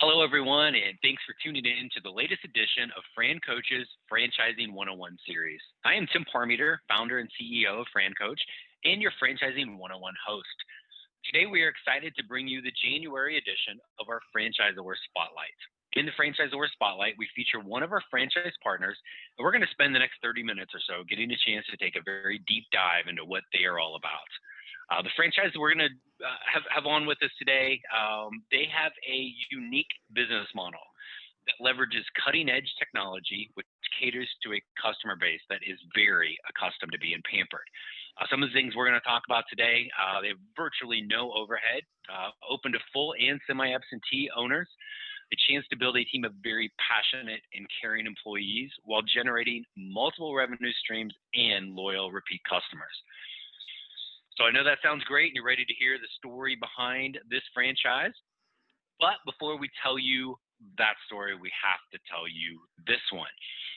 Hello, everyone, and thanks for tuning in to the latest edition of FranCoach's Franchising 101 series. I am Tim Parmeter, founder and CEO of FranCoach, and your Franchising 101 host. Today, we are excited to bring you the January edition of our Franchisor Spotlight. In the Franchisor Spotlight, we feature one of our franchise partners, and we're going to spend the next 30 minutes or so getting a chance to take a very deep dive into what they are all about. The franchise that we're going to have on with us today, they have a unique business model that leverages cutting-edge technology, which caters to a customer base that is very accustomed to being pampered. Some of the things we're going to talk about today, they have virtually no overhead, open to full and semi-absentee owners, a chance to build a team of very passionate and caring employees while generating multiple revenue streams and loyal repeat customers. So I know that sounds great, and you're ready to hear the story behind this franchise. But before we tell you that story, we have to tell you this one.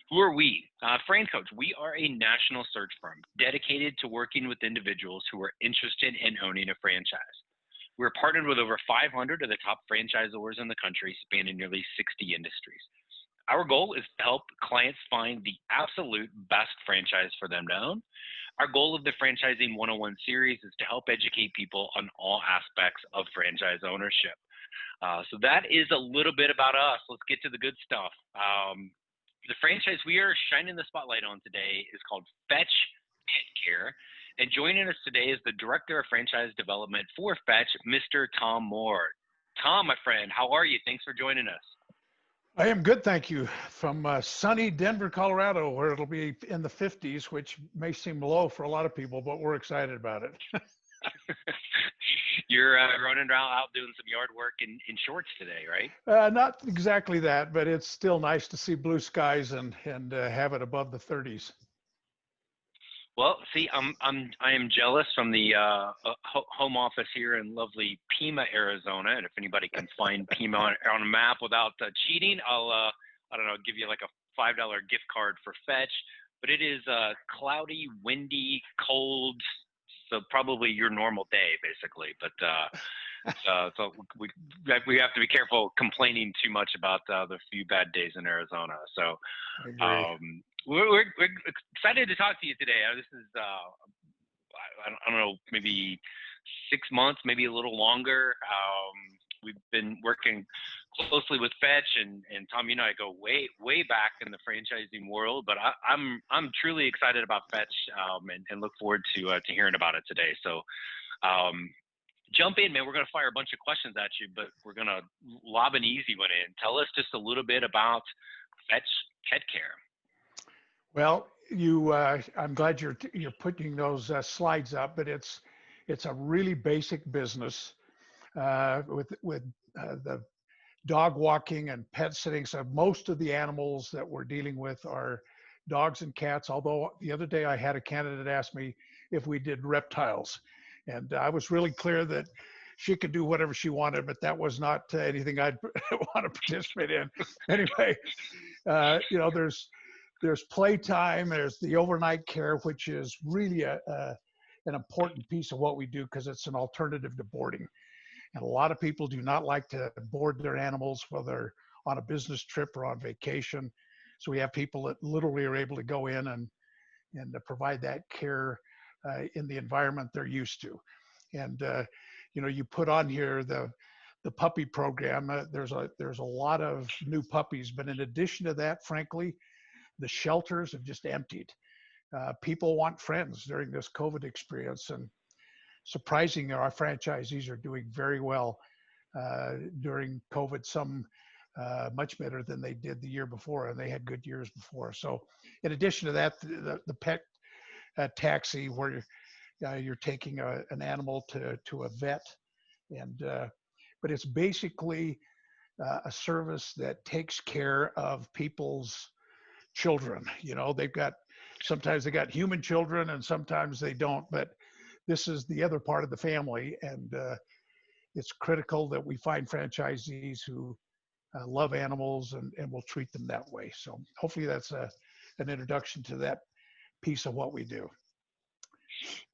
Who are we? FranCoach, we are a national search firm dedicated to working with individuals who are interested in owning a franchise. We're partnered with over 500 of the top franchisors in the country, spanning nearly 60 industries. Our goal is to help clients find the absolute best franchise for them to own. Our goal of the Franchising 101 series is to help educate people on all aspects of franchise ownership. So that is a little bit about us. Let's get to the good stuff. The franchise we are shining the spotlight on today is called Fetch Pet Care. And joining us today is the Director of Franchise Development for Fetch, Mr. Tom Moore. Tom, my friend, how are you? Thanks for joining us. I am good, thank you. From sunny Denver, Colorado, where it'll be in the 50s, which may seem low for a lot of people, but we're excited about it. You're running around out doing some yard work in shorts today, right? Not exactly that, but it's still nice to see blue skies and have it above the 30s. Well, see, I am jealous from the home office here in lovely Pima, Arizona. And if anybody can find Pima on a map without cheating, I'll I don't know, give you like a $5 gift card for Fetch. But it is cloudy, windy, cold, so probably your normal day, basically. But so we have to be careful complaining too much about the few bad days in Arizona. So. We're excited to talk to you today. This is, I don't know, maybe 6 months, maybe a little longer. We've been working closely with Fetch, and Tom, you and I go way back in the franchising world. But I'm truly excited about Fetch and look forward to hearing about it today. So jump in, man. We're going to fire a bunch of questions at you, but we're going to lob an easy one in. Tell us just a little bit about Fetch Pet Care. Well, I'm glad you're putting those slides up, but it's a really basic business with the dog walking and pet sitting. So most of the animals that we're dealing with are dogs and cats. Although the other day I had a candidate ask me if we did reptiles, and I was really clear that she could do whatever she wanted, but that was not anything I'd want to participate in. Anyway, there's playtime, there's the overnight care, which is really an important piece of what we do because it's an alternative to boarding. And a lot of people do not like to board their animals, whether they're on a business trip or on vacation. So we have people that literally are able to go in and provide that care in the environment they're used to. And, you put on here the puppy program. There's a lot of new puppies, but in addition to that, frankly, the shelters have just emptied. People want friends during this COVID experience, and surprisingly, our franchisees are doing very well during COVID. Some much better than they did the year before, and they had good years before. So, in addition to that, the pet taxi, where you're taking an animal to a vet, and but it's basically a service that takes care of people's children. Sometimes they got human children and sometimes they don't, but this is the other part of the family. And it's critical that we find franchisees who love animals and will treat them that way. So hopefully that's an introduction to that piece of what we do.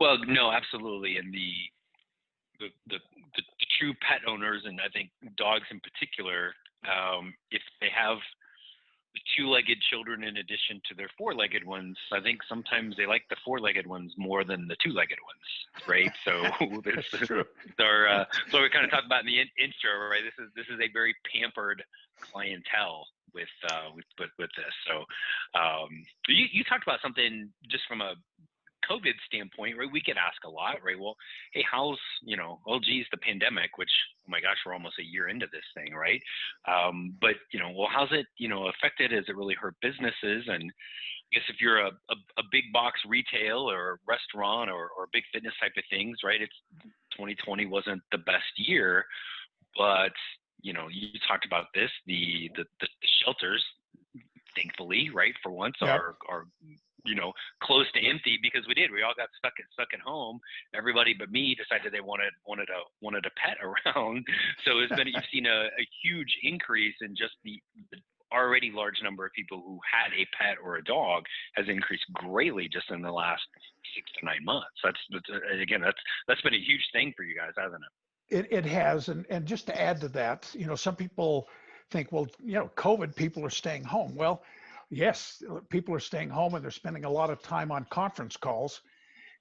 Well, no, absolutely. And the true pet owners, and I think dogs in particular, if they have two-legged children in addition to their four-legged ones, I think sometimes they like the four-legged ones more than the two-legged ones, right? So That's true. so we kind of talked about in the intro, right? This is a very pampered clientele with this. So you talked about something just from a COVID standpoint, right? We get asked a lot, right? Well, hey, how's, oh geez, the pandemic, which, oh my gosh, we're almost a year into this thing, right? But, well, how's it, affected? Has it really hurt businesses? And I guess if you're a big box retail or restaurant or big fitness type of things, right? 2020 wasn't the best year, but, you talked about this, the shelters, thankfully, right, for once, Yep. are close to empty, because we all got stuck at home. Everybody but me decided they wanted a pet around. So you've seen a huge increase in just the already large number of people who had a pet or a dog has increased greatly just in the last 6 to 9 months. That's been a huge thing for you guys, hasn't it? It has, and just to add to that, some people think, well, COVID, people are staying home. Well, yes, people are staying home and they're spending a lot of time on conference calls,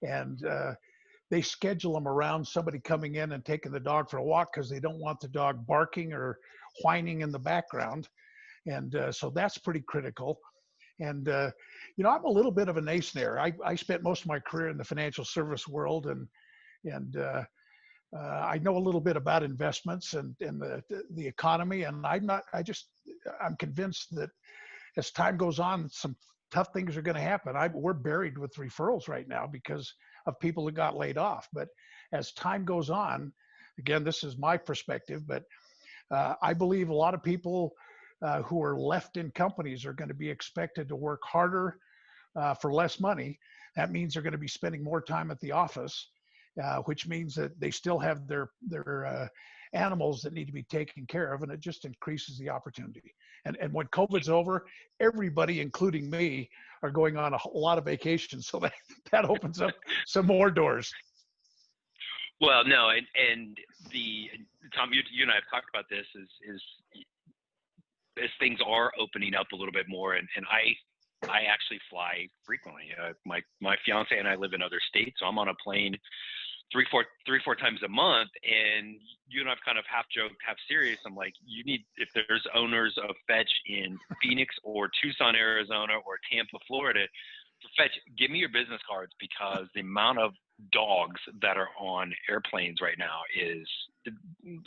and they schedule them around somebody coming in and taking the dog for a walk because they don't want the dog barking or whining in the background. And so that's pretty critical. And, I'm a little bit of a naysayer. I spent most of my career in the financial service world, and I know a little bit about investments and the economy, and I'm convinced that as time goes on, some tough things are going to happen. We're buried with referrals right now because of people that got laid off. But as time goes on, again, this is my perspective, but I believe a lot of people who are left in companies are going to be expected to work harder for less money. That means they're going to be spending more time at the office, which means that they still have their animals that need to be taken care of, and it just increases the opportunity. And when COVID's over, everybody, including me, are going on a lot of vacations, so that opens up some more doors. Well, no, and Tom, you and I have talked about this is as things are opening up a little bit more, and I actually fly frequently. My fiance and I live in other states, so I'm on a plane three, four times a month. And you and I've kind of half joked, half serious. I'm like, if there's owners of Fetch in Phoenix or Tucson, Arizona, or Tampa, Florida, for Fetch, give me your business cards, because the amount of dogs that are on airplanes right now is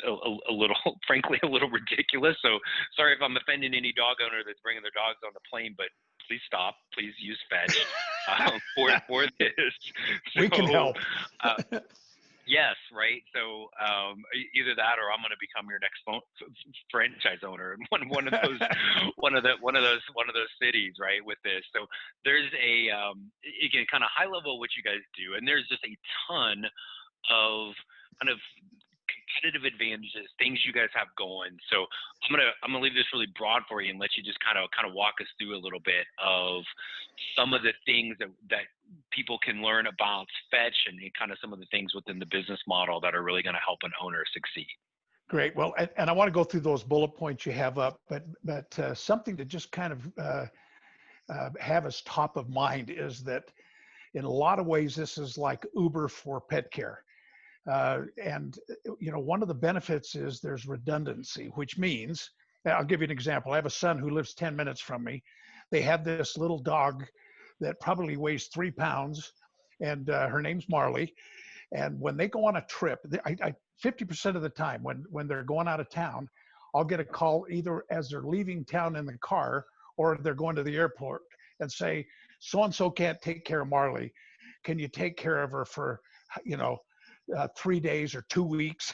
a little, frankly, a little ridiculous. So sorry if I'm offending any dog owner that's bringing their dogs on the plane, but please stop. Please use Fetch for this. We can help. Yes, right. So either that, or I'm going to become your next franchise owner in one of those cities, right? With this, so there's again, kind of high level what you guys do, and there's just a ton of kind of competitive advantages, things you guys have going. So I'm gonna leave this really broad for you and let you just kind of walk us through a little bit of some of the things that people can learn about Fetch, and kind of some of the things within the business model that are really going to help an owner succeed. Great. Well, and I want to go through those bullet points you have up, but something to just kind of have as top of mind is that in a lot of ways, this is like Uber for pet care. And one of the benefits is there's redundancy, which means, I'll give you an example. I have a son who lives 10 minutes from me. They have this little dog that probably weighs 3 pounds, and her name's Marley. And when they go on a trip, 50% of the time when they're going out of town, I'll get a call either as they're leaving town in the car or they're going to the airport and say, so-and-so can't take care of Marley. Can you take care of her for, 3 days or 2 weeks?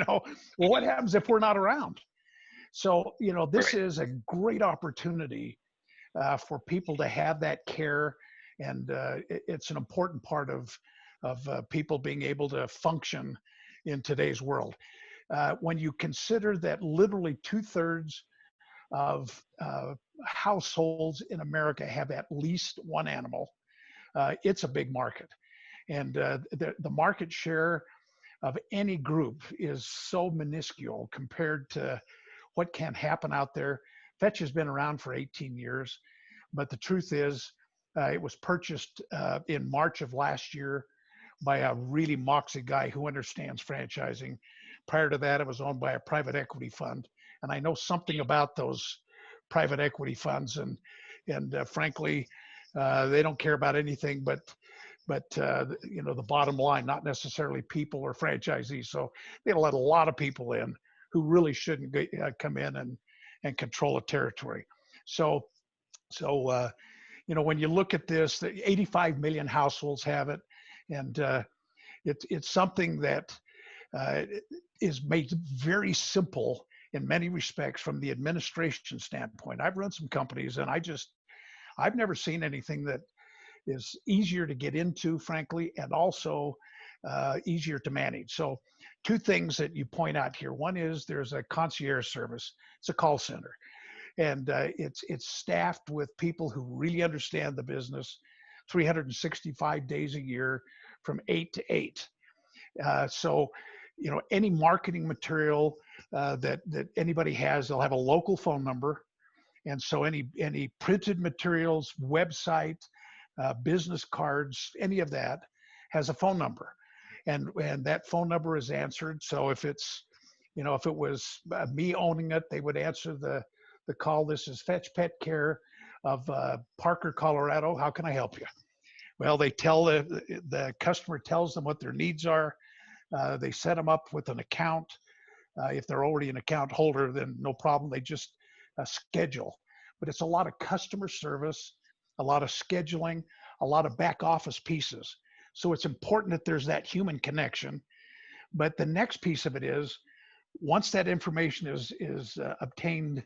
Well, what happens if we're not around? So, this is a great opportunity for people to have that care. And it's an important part of people being able to function in today's world. When you consider that literally 2/3 of households in America have at least one animal, it's a big market. And the market share of any group is so minuscule compared to what can happen out there. Fetch has been around for 18 years, but the truth is it was purchased in March of last year by a really moxie guy who understands franchising. Prior to that, it was owned by a private equity fund. And I know something about those private equity funds, and frankly, they don't care about anything but the bottom line, not necessarily people or franchisees. So they let a lot of people in who really shouldn't come in and control a territory. So when you look at this, the 85 million households have it, and it's something that is made very simple in many respects from the administration standpoint. I've run some companies, and I've never seen anything that is easier to get into, frankly, and also easier to manage. So two things that you point out here. One is there's a concierge service. It's a call center. And it's staffed with people who really understand the business 365 days a year from 8 to 8. So any marketing material that anybody has, they'll have a local phone number. And so any printed materials, website, business cards, any of that has a phone number, and that phone number is answered. So if it's, if it was me owning it, they would answer the call. This is Fetch Pet Care of Parker, Colorado. How can I help you? Well, they tell the customer tells them what their needs are. They set them up with an account. If they're already an account holder, then no problem. They just schedule. But it's a lot of customer service, a lot of scheduling, a lot of back office pieces. So it's important that there's that human connection. But the next piece of it is, once that information is obtained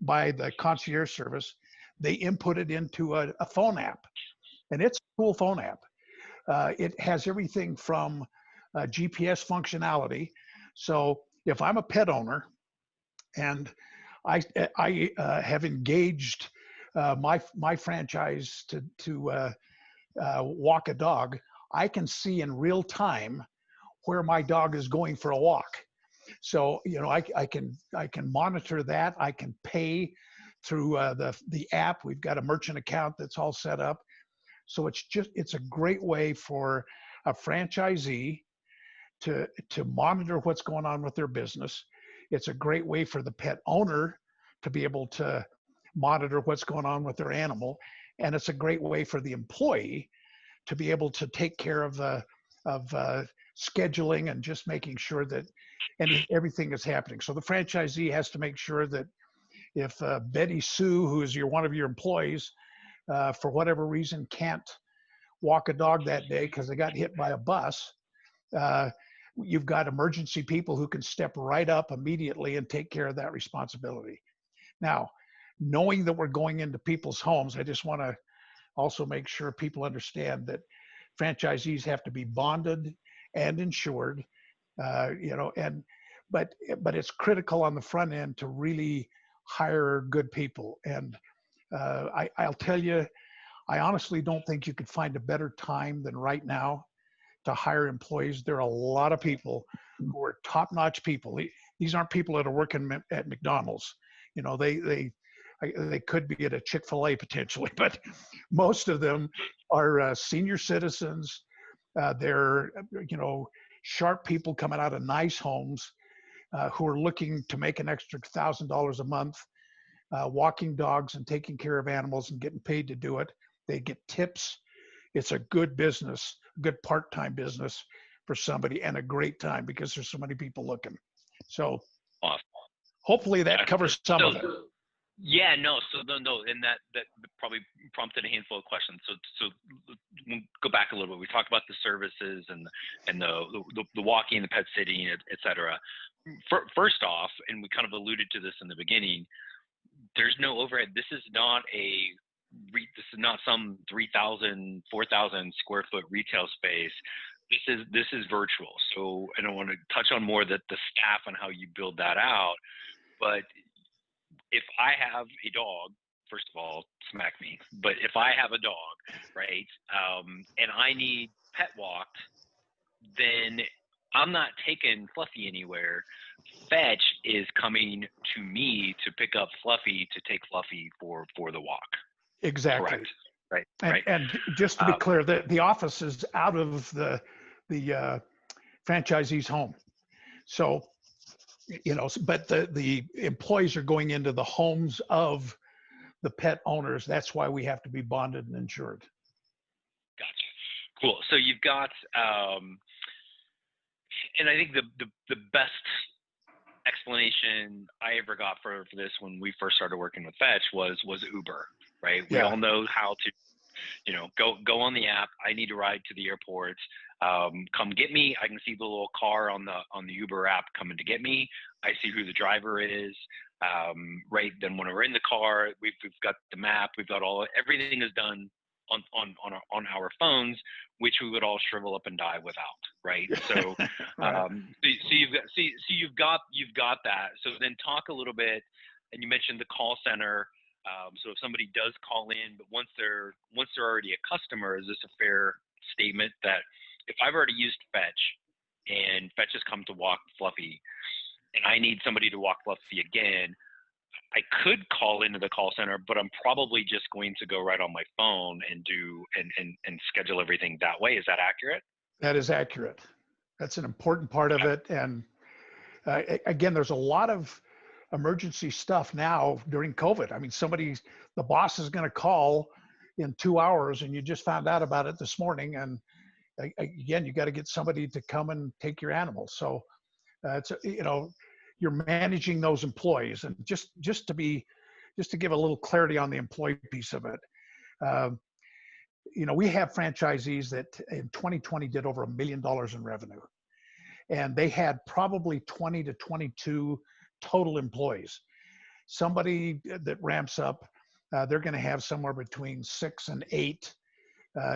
by the concierge service, they input it into a phone app. And it's a cool phone app. It has everything from GPS functionality. So if I'm a pet owner and I have engaged my franchise to walk a dog, I can see in real time where my dog is going for a walk. So I can monitor that. I can pay through the app. We've got a merchant account that's all set up. So it's a great way for a franchisee to monitor what's going on with their business. It's a great way for the pet owner to be able to monitor what's going on with their animal. And it's a great way for the employee to be able to take care of scheduling and just making sure that everything is happening. So the franchisee has to make sure that if Betty Sue, who is one of your employees, for whatever reason can't walk a dog that day because they got hit by a bus, you've got emergency people who can step right up immediately and take care of that responsibility. Now, knowing that we're going into people's homes, I just want to also make sure people understand that franchisees have to be bonded and insured, but it's critical on the front end to really hire good people. And I'll tell you, I honestly don't think you could find a better time than right now to hire employees. There are a lot of people who are top-notch people. These aren't people that are working at McDonald's. They could be at a Chick-fil-A potentially, but most of them are senior citizens. They're sharp people coming out of nice homes who are looking to make an extra $1,000 a month, walking dogs and taking care of animals and getting paid to do it. They get tips. It's a good business, good part-time business for somebody, and a great time because there's so many people looking. So awesome. Hopefully that covers some of it. Yeah, no, and that probably prompted a handful of questions. So we'll go back a little bit. We talked about the services and the walking, the pet sitting, et cetera. First off, and we kind of alluded to this in the beginning, there's no overhead. This is not some 3,000, 4,000 square foot retail space. This is virtual. So I don't want to touch on more the staff and how you build that out, but if I have a dog, first of all, smack me. But if I have a dog, right, and I need pet walked, then I'm not taking Fluffy anywhere. Fetch is coming to me to pick up Fluffy to take Fluffy for the walk. Exactly. Correct. Right. And, Right. and just to be clear, the office is out of the franchisee's home. So, but the employees are going into the homes of the pet owners. That's why we have to be bonded and insured. Gotcha. Cool. So you've got, and I think the best explanation I ever got for this when we first started working with Fetch was Uber, right? We all know how to, go on the app. I need to ride to the airport. Come get me. I can see the little car on the Uber app coming to get me. I see who the driver is. Right. Then when we're in the car, we've got the map. We've got everything is done on our phones, which we would all shrivel up and die without, right? So, you've got that. So then talk a little bit, and you mentioned the call center. So if somebody does call in, but once they're already a customer, is this a fair statement that if I've already used Fetch and Fetch has come to walk Fluffy, and I need somebody to walk Fluffy again, I could call into the call center, but I'm probably just going to go right on my phone and do and schedule everything that way. Is that accurate? That is accurate. That's an important part of it. And again, there's a lot of emergency stuff now during COVID. I mean, the boss is going to call in 2 hours, and you just found out about it this morning. And again, you got to get somebody to come and take your animal. So you're managing those employees, and just to give a little clarity on the employee piece of it. We have franchisees that in 2020 did over $1 million in revenue, and they had probably 20 to 22 total employees. Somebody that ramps up, they're going to have somewhere between 6 and 8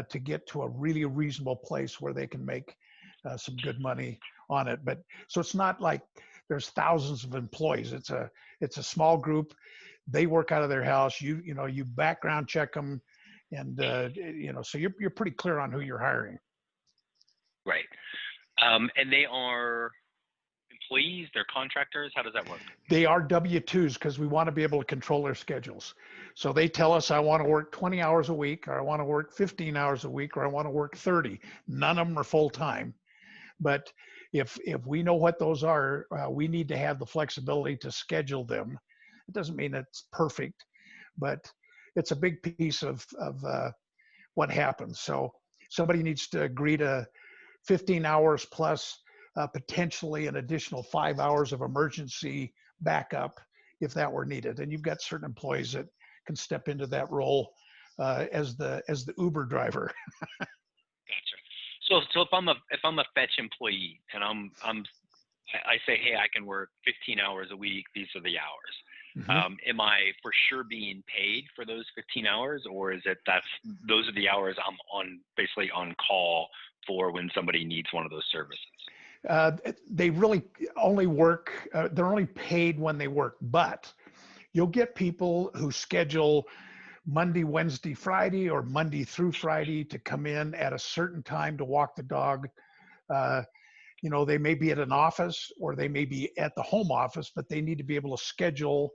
to get to a really reasonable place where they can make some good money on it. But so it's not like there's thousands of employees. It's a small group. They work out of their house. You background check them, and so you're pretty clear on who you're hiring. Right. And they are employees, they're contractors. How does that work? They are W-2s because we want to be able to control their schedules. So they tell us, I want to work 20 hours a week, or I want to work 15 hours a week, or I want to work 30. None of them are full time. But if we know what those are, we need to have the flexibility to schedule them. It doesn't mean it's perfect, but it's a big piece of what happens. So somebody needs to agree to 15 hours plus potentially an additional 5 hours of emergency backup if that were needed. And you've got certain employees that can step into that role as the Uber driver. Gotcha. So if I'm a Fetch employee and I say, hey, I can work 15 hours a week, these are the hours. Mm-hmm. Am I for sure being paid for those 15 hours, or is it those are the hours I'm basically on call for when somebody needs one of those services? They really only work, they're only paid when they work, but you'll get people who schedule Monday, Wednesday, Friday, or Monday through Friday to come in at a certain time to walk the dog. They may be at an office or they may be at the home office, but they need to be able to schedule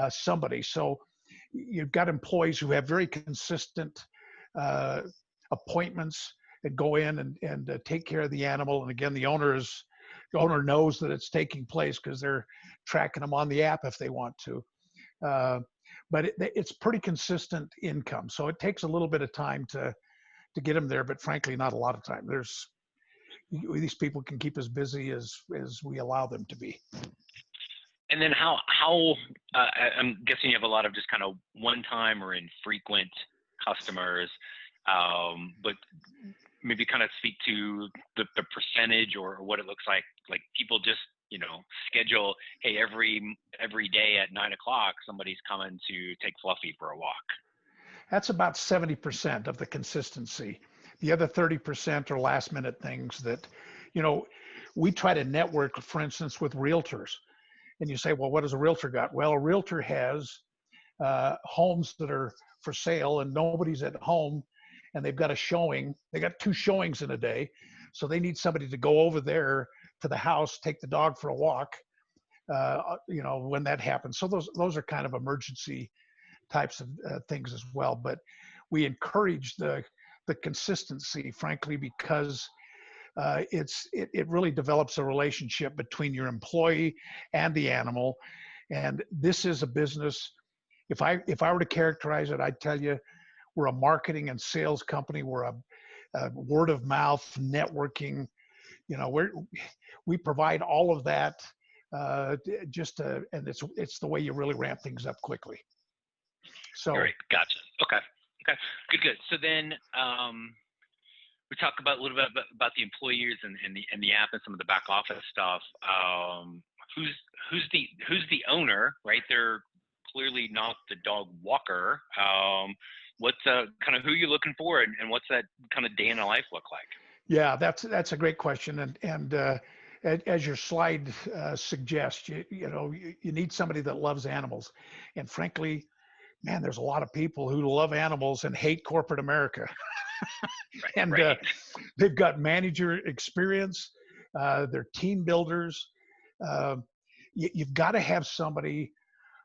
somebody. So you've got employees who have very consistent appointments and go in and take care of the animal. And again, the owner knows that it's taking place because they're tracking them on the app if they want to. But it's pretty consistent income. So it takes a little bit of time to get them there, but frankly, not a lot of time. These people can keep as busy as we allow them to be. And then how I'm guessing you have a lot of just kind of one-time or infrequent customers, but maybe kind of speak to the percentage or what it looks like people just, schedule, hey, every day at 9 o'clock, somebody's coming to take Fluffy for a walk. That's about 70% of the consistency. The other 30% are last minute things that, we try to network, for instance, with realtors. And you say, well, what does a realtor got? Well, a realtor has homes that are for sale and nobody's at home and they've got a showing. They got 2 showings in a day. So they need somebody to go over there to the house, take the dog for a walk, when that happens. So those are kind of emergency types of things as well. But we encourage the consistency, frankly, because it really develops a relationship between your employee and the animal. And this is a business. If I were to characterize it, I'd tell you we're a marketing and sales company. We're a word of mouth networking. We provide all of that. And it's the way you really ramp things up quickly. So. All right, gotcha. Okay. Good. So then we talk about a little bit about the employees and the app and some of the back office stuff. Who's the owner, right? They're clearly not the dog walker. What's kind of who you're looking for, and what's that kind of day in the life look like? Yeah, that's a great question, and as your slide suggests, you need somebody that loves animals, and frankly, man, there's a lot of people who love animals and hate corporate America. And they've got manager experience, they're team builders. You've got to have somebody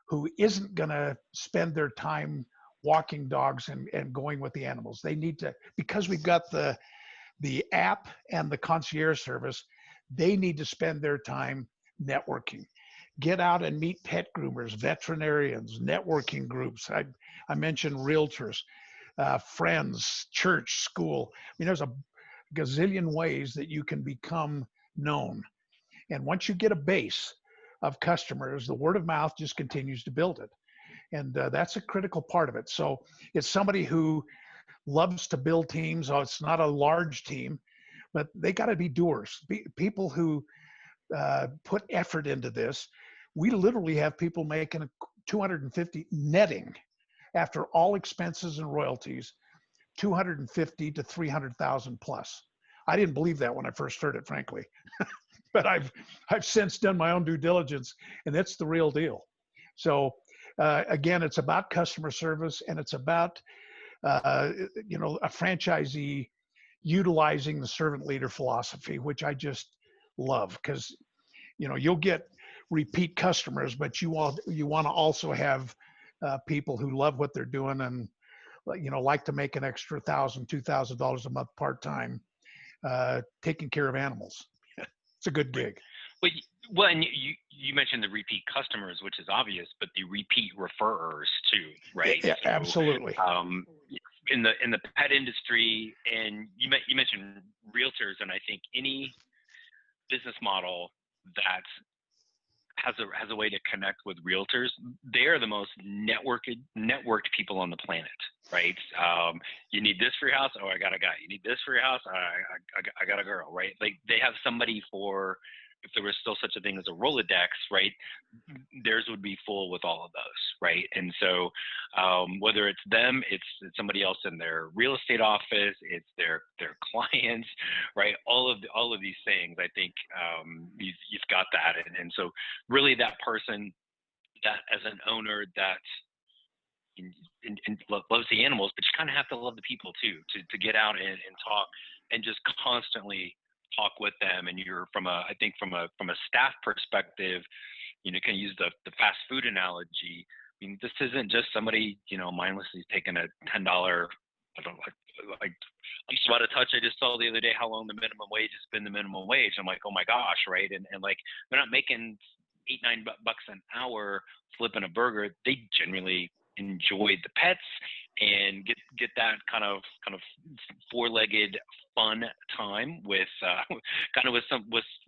who isn't going to spend their time walking dogs and going with the animals. They need to, because we've got the app and the concierge service, they need to spend their time networking. Get out and meet pet groomers, veterinarians, networking groups. I mentioned realtors, friends, church, school. I mean, there's a gazillion ways that you can become known. And once you get a base of customers, the word of mouth just continues to build it. And that's a critical part of it. So it's somebody who loves to build teams. Oh, it's not a large team, but they got to be doers. People who put effort into this. We literally have people making 250 netting after all expenses and royalties, 250 to 300,000 plus. I didn't believe that when I first heard it, frankly, but I've since done my own due diligence, and it's the real deal. So again, it's about customer service, and it's about a franchisee utilizing the servant leader philosophy, which I just love, because you'll get repeat customers, but you want to also have people who love what they're doing and like to make an extra $1,000, $2,000 a month part-time taking care of animals. It's a good gig. Well, and you mentioned the repeat customers, which is obvious, but the repeat referrers too, right? Yeah, so, absolutely. In the pet industry, and you mentioned realtors, and I think any business model that has a way to connect with realtors, they're the most networked people on the planet, right? You need this for your house? Oh, I got a guy. You need this for your house? I got a girl, right? Like, they have somebody for, if there was still such a thing as a Rolodex, right? Theirs would be full with all of those, right? And so whether it's them, it's somebody else in their real estate office, it's their clients, right? All of these things, I think you've got that. And so really that person that as an owner that loves the animals, but you kind of have to love the people too, to get out and talk and just constantly talk with them. And you're from a staff perspective, can use the fast food analogy. I mean, this isn't just somebody, mindlessly taking a $10, I don't know, like about a touch I just saw the other day how long the minimum wage has been the minimum wage. I'm like, oh my gosh, right? And like, they're not making $8-9 an hour flipping a burger. They genuinely enjoy the pets and get that kind of four-legged fun time with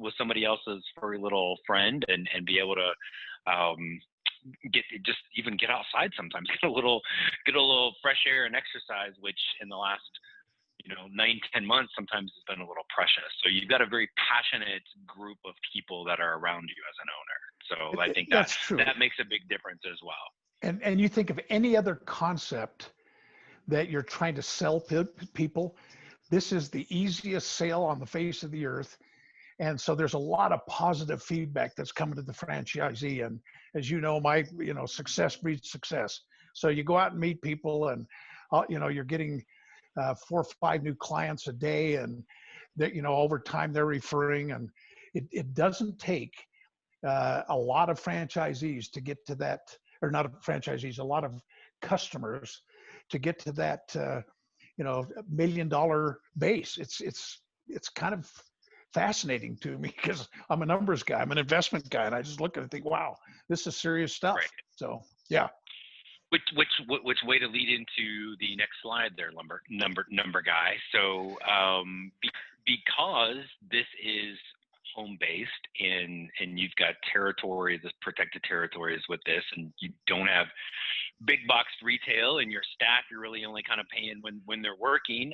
with somebody else's furry little friend, and be able to get outside sometimes, get a little fresh air and exercise, which in the last 9-10 months sometimes has been a little precious. So you've got a very passionate group of people that are around you as an owner. So I think that's true. That makes a big difference as well. And you think of any other concept that you're trying to sell people, this is the easiest sale on the face of the earth. And so there's a lot of positive feedback that's coming to the franchisee. And as you know, success breeds success. So you go out and meet people, and you're getting 4 or 5 new clients a day, and that over time they're referring. And it doesn't take a lot of franchisees to get to that, or not franchisees, a lot of customers to get to that, $1 million base. It's kind of fascinating to me because I'm a numbers guy, I'm an investment guy, and I just look at it and think, wow, this is serious stuff. Right. So yeah. Which way to lead into the next slide there, number guy. So because this is home based and you've got territory, the protected territories with this, and you don't have big box retail and your staff, you're really only kind of paying when they're working.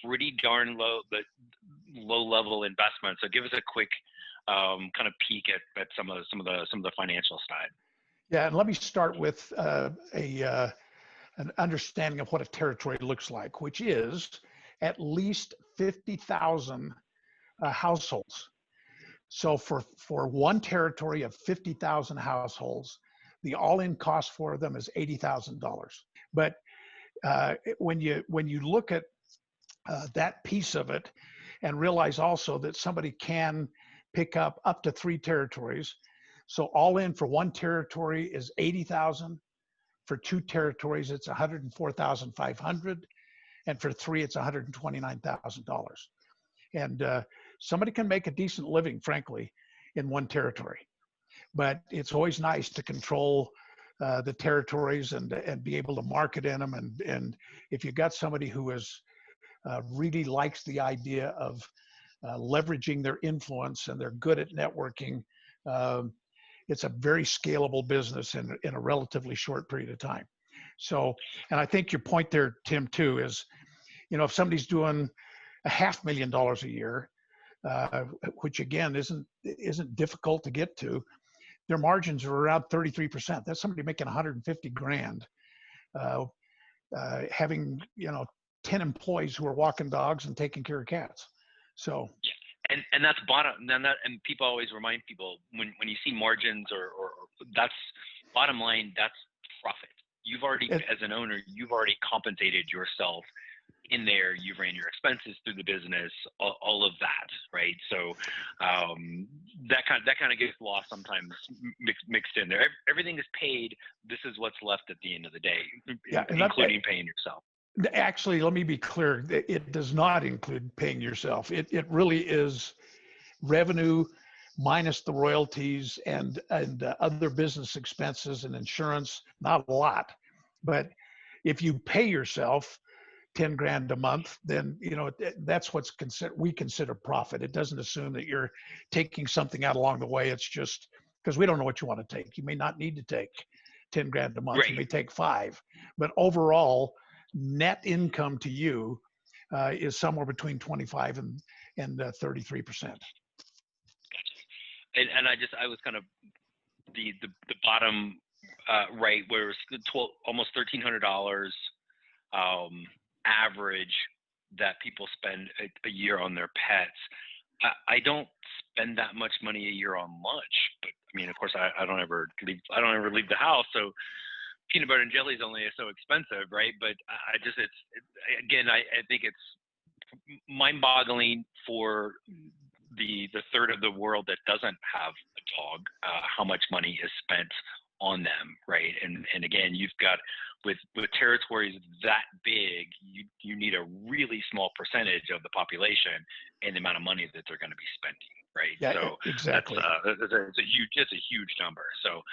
Pretty darn low level investment. So give us a quick kind of peek at some of the financial side. Yeah, and let me start with an understanding of what a territory looks like, which is at least 50,000 households. So for one territory of 50,000 households, the all-in cost for them is $80,000. But when you look at that piece of it, and realize also that somebody can pick up to 3 territories. So all in for one territory is 80,000. For 2 territories, it's 104,500, and for 3, it's $129,000. And somebody can make a decent living, frankly, in one territory. But it's always nice to control the territories and be able to market in them. And if you've got somebody who is really likes the idea of leveraging their influence and they're good at networking, it's a very scalable business in a relatively short period of time. So, and I think your point there, Tim, too, is, if somebody's doing $500,000 a year, which again isn't difficult to get to, their margins are around 33%. That's somebody making 150 grand, having 10 employees who are walking dogs and taking care of cats. So. And that's bottom. And people always remind people when you see margins or that's bottom line, that's profit. You've already, as an owner, you've already compensated yourself in there. You've ran your expenses through the business, all of that, right? So that kind of gets lost sometimes, mixed in there. Everything is paid. This is what's left at the end of the day, including paying yourself. Actually, let me be clear. It does not include paying yourself. It really is revenue minus the royalties and other business expenses and insurance. Not a lot, but if you pay yourself 10 grand a month, then that's what's we consider profit. It doesn't assume that you're taking something out along the way. It's just because we don't know what you want to take. You may not need to take 10 grand a month. Right. You may take 5, but overall, net income to you is somewhere between 25 and 33%. And I was kind of the bottom right, where it's almost $1,300 average that people spend a year on their pets. I don't spend that much money a year on lunch, but I mean, of course, I don't ever leave the house, so peanut butter and jelly is only so expensive, right? But I think it's mind-boggling for the third of the world that doesn't have a dog, how much money is spent on them, right? And again, you've got with territories that big, you need a really small percentage of the population and the amount of money that they're going to be spending, right? Yeah, so exactly. It's a huge number. So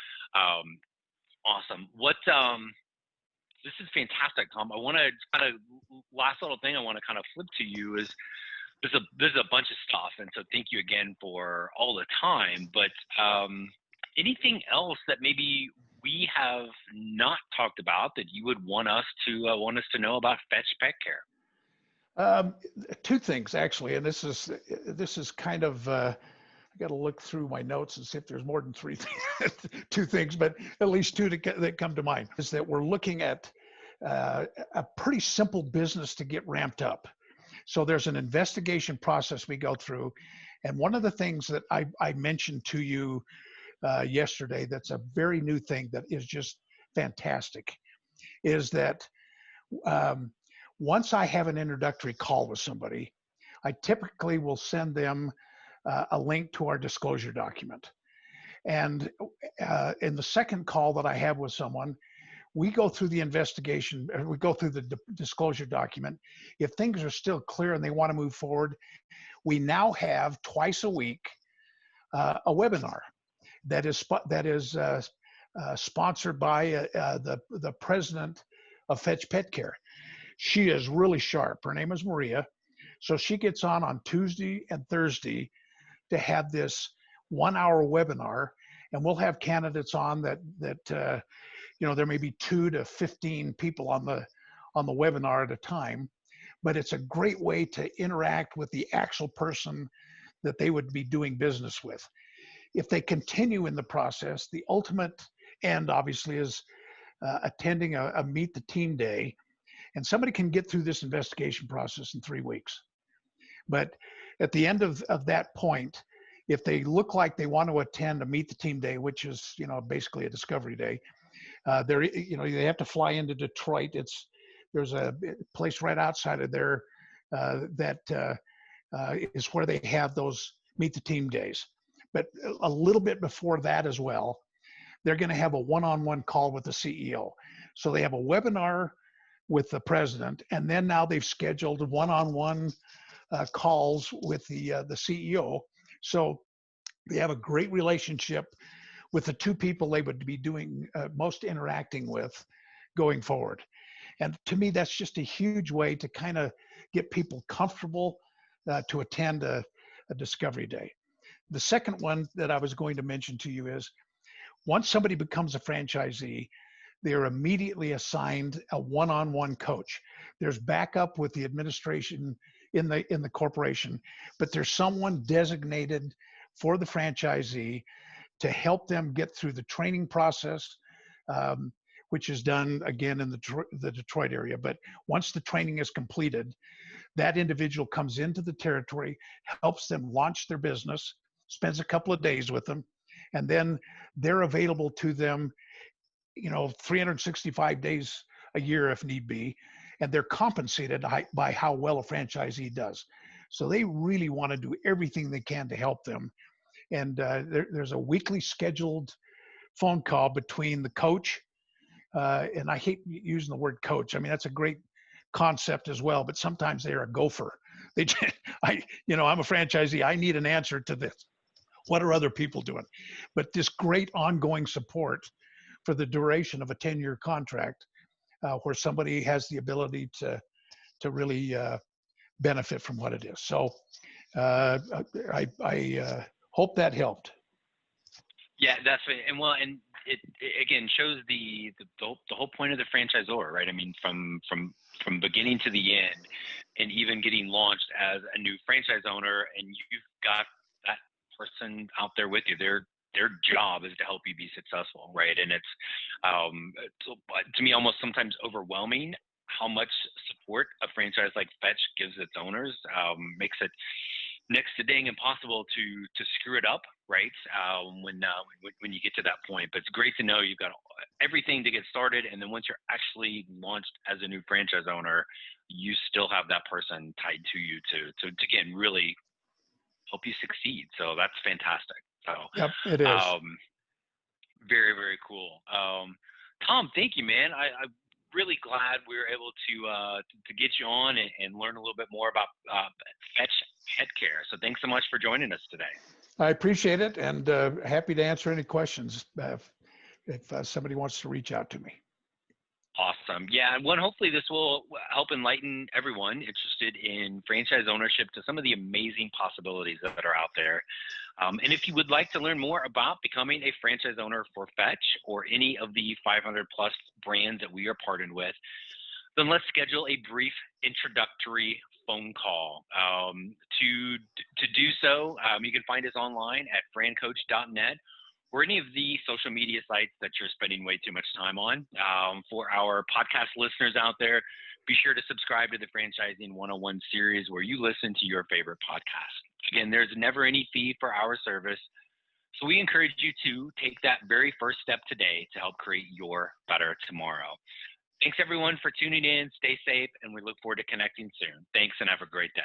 awesome. This is fantastic, Tom. I want to kind of last little thing I want to kind of flip to you is there's a bunch of stuff, and so thank you again for all the time. But anything else that maybe we have not talked about that you would want us to know about Fetch Pet Care? 2 things actually, and this is kind of I got to look through my notes and see if there's more than 3 things, 2 things, but at least 2 that come to mind. Is that we're looking at a pretty simple business to get ramped up. So there's an investigation process we go through, and one of the things that I mentioned to you yesterday that's a very new thing that is just fantastic is that once I have an introductory call with somebody, I typically will send them a link to our disclosure document. And in the second call that I have with someone, we go through the investigation, we go through the disclosure document. If things are still clear and they want to move forward, we now have twice a week a webinar that is sponsored by the president of Fetch Pet Care. She is really sharp. Her name is Maria. So she gets on Tuesday and Thursday to have this 1 hour webinar, and we'll have candidates on that there may be 2 to 15 people on the webinar at a time, but it's a great way to interact with the actual person that they would be doing business with. If they continue in the process, the ultimate end obviously is attending a meet the team day, and somebody can get through this investigation process in 3 weeks. But at the end of that point, if they look like they want to attend a meet the team day, which is basically a discovery day, they have to fly into Detroit. There's a place right outside of there that is where they have those meet the team days. But a little bit before that as well, they're going to have a one-on-one call with the CEO. So they have a webinar with the president, and then now they've scheduled one-on-one calls with the CEO. So they have a great relationship with the 2 people they would be doing most interacting with going forward. And to me, that's just a huge way to kind of get people comfortable to attend a discovery day. The second one that I was going to mention to you is, once somebody becomes a franchisee, they are immediately assigned a one-on-one coach. There's backup with the administration in the corporation, but there's someone designated for the franchisee to help them get through the training process, which is done again in the Detroit area. But once the training is completed, that individual comes into the territory, helps them launch their business, spends a couple of days with them, and then they're available to them 365 days a year if need be, and they're compensated by how well a franchisee does. So they really want to do everything they can to help them. And there's a weekly scheduled phone call between the coach, and I hate using the word coach. I mean, that's a great concept as well, but sometimes they're a gopher. I'm a franchisee. I need an answer to this. What are other people doing? But this great ongoing support for the duration of a 10-year contract, where somebody has the ability to really benefit from what it is. So I hope that helped. Yeah, that's it. And it again shows the whole point of the franchisor, right? I mean, from beginning to the end, and even getting launched as a new franchise owner, and you've got that person out there with you. Their job is to help you be successful, right? And it's to me almost sometimes overwhelming how much support a franchise like Fetch gives its owners. Makes it next to dang impossible to screw it up, right? When you get to that point. But it's great to know you've got everything to get started, and then once you're actually launched as a new franchise owner, you still have that person tied to you to again really help you succeed. So that's fantastic. So yep, it is. Very, very cool. Tom, thank you, man. I'm really glad we were able to get you on and learn a little bit more about Fetch Pet Care. So thanks so much for joining us today. I appreciate it, and happy to answer any questions if somebody wants to reach out to me. Awesome. Yeah, and hopefully this will help enlighten everyone interested in franchise ownership to some of the amazing possibilities that are out there. And if you would like to learn more about becoming a franchise owner for Fetch or any of the 500 plus brands that we are partnered with, then let's schedule a brief introductory phone call. To do so, you can find us online at FranCoach.net or any of the social media sites that you're spending way too much time on. For our podcast listeners out there, be sure to subscribe to the Franchising 101 series where you listen to your favorite podcast. Again, there's never any fee for our service, so we encourage you to take that very first step today to help create your better tomorrow. Thanks everyone for tuning in. Stay safe, and we look forward to connecting soon. Thanks, and have a great day.